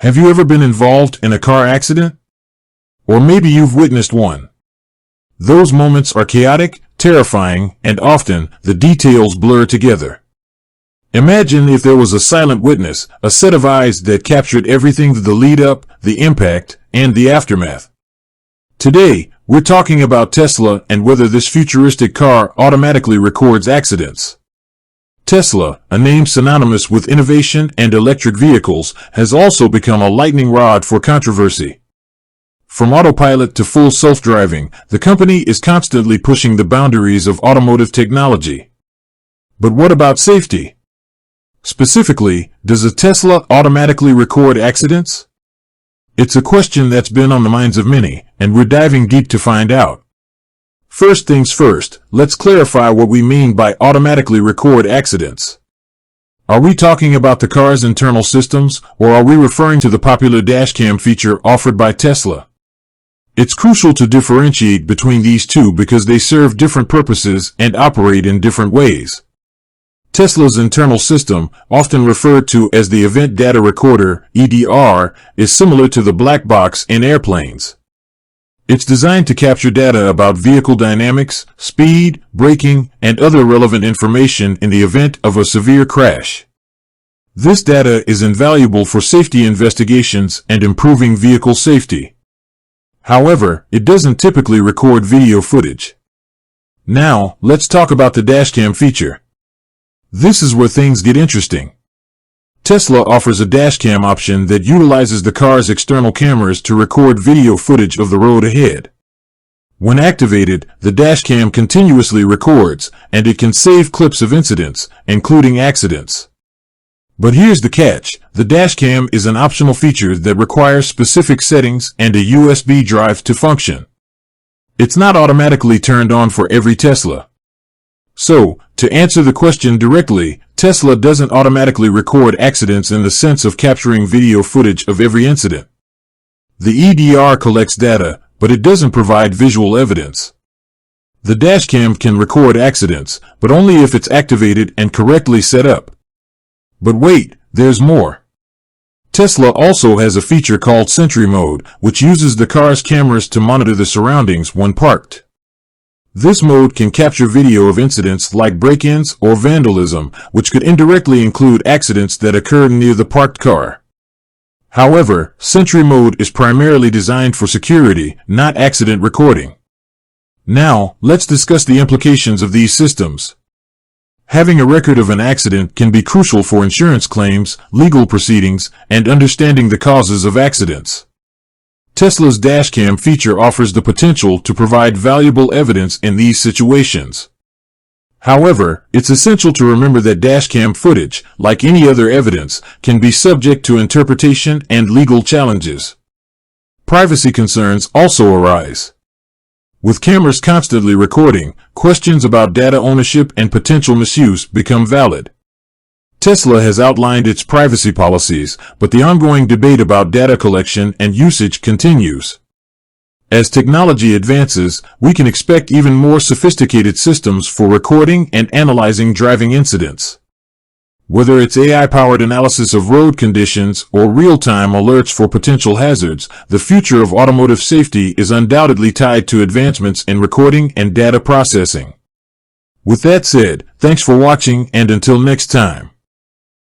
Have you ever been involved in a car accident? Or maybe you've witnessed one. Those moments are chaotic, terrifying, and often the details blur together. Imagine if there was a silent witness, a set of eyes that captured everything: the lead up, the impact, and the aftermath. Today, we're talking about Tesla and whether this futuristic car automatically records accidents. Tesla, a name synonymous with innovation and electric vehicles, has also become a lightning rod for controversy. From autopilot to full self-driving, the company is constantly pushing the boundaries of automotive technology. But what about safety? Specifically, does a Tesla automatically record accidents? It's a question that's been on the minds of many, and we're diving deep to find out. First things first, let's clarify what we mean by automatically record accidents. Are we talking about the car's internal systems, or are we referring to the popular dashcam feature offered by Tesla? It's crucial to differentiate between these two because they serve different purposes and operate in different ways. Tesla's internal system, often referred to as the Event Data Recorder (EDR), is similar to the black box in airplanes. It's designed to capture data about vehicle dynamics, speed, braking, and other relevant information in the event of a severe crash. This data is invaluable for safety investigations and improving vehicle safety. However, it doesn't typically record video footage. Now, let's talk about the dashcam feature. This is where things get interesting. Tesla offers a dashcam option that utilizes the car's external cameras to record video footage of the road ahead. When activated, the dashcam continuously records, and it can save clips of incidents, including accidents. But here's the catch: the dashcam is an optional feature that requires specific settings and a USB drive to function. It's not automatically turned on for every Tesla. So, to answer the question directly, Tesla doesn't automatically record accidents in the sense of capturing video footage of every incident. The EDR collects data, but it doesn't provide visual evidence. The dashcam can record accidents, but only if it's activated and correctly set up. But wait, there's more. Tesla also has a feature called Sentry Mode, which uses the car's cameras to monitor the surroundings when parked. This mode can capture video of incidents like break-ins or vandalism, which could indirectly include accidents that occur near the parked car. However, Sentry Mode is primarily designed for security, not accident recording. Now, let's discuss the implications of these systems. Having a record of an accident can be crucial for insurance claims, legal proceedings, and understanding the causes of accidents. Tesla's dashcam feature offers the potential to provide valuable evidence in these situations. However, it's essential to remember that dashcam footage, like any other evidence, can be subject to interpretation and legal challenges. Privacy concerns also arise. With cameras constantly recording, questions about data ownership and potential misuse become valid. Tesla has outlined its privacy policies, but the ongoing debate about data collection and usage continues. As technology advances, we can expect even more sophisticated systems for recording and analyzing driving incidents. Whether it's AI-powered analysis of road conditions or real-time alerts for potential hazards, the future of automotive safety is undoubtedly tied to advancements in recording and data processing. With that said, thanks for watching, and until next time.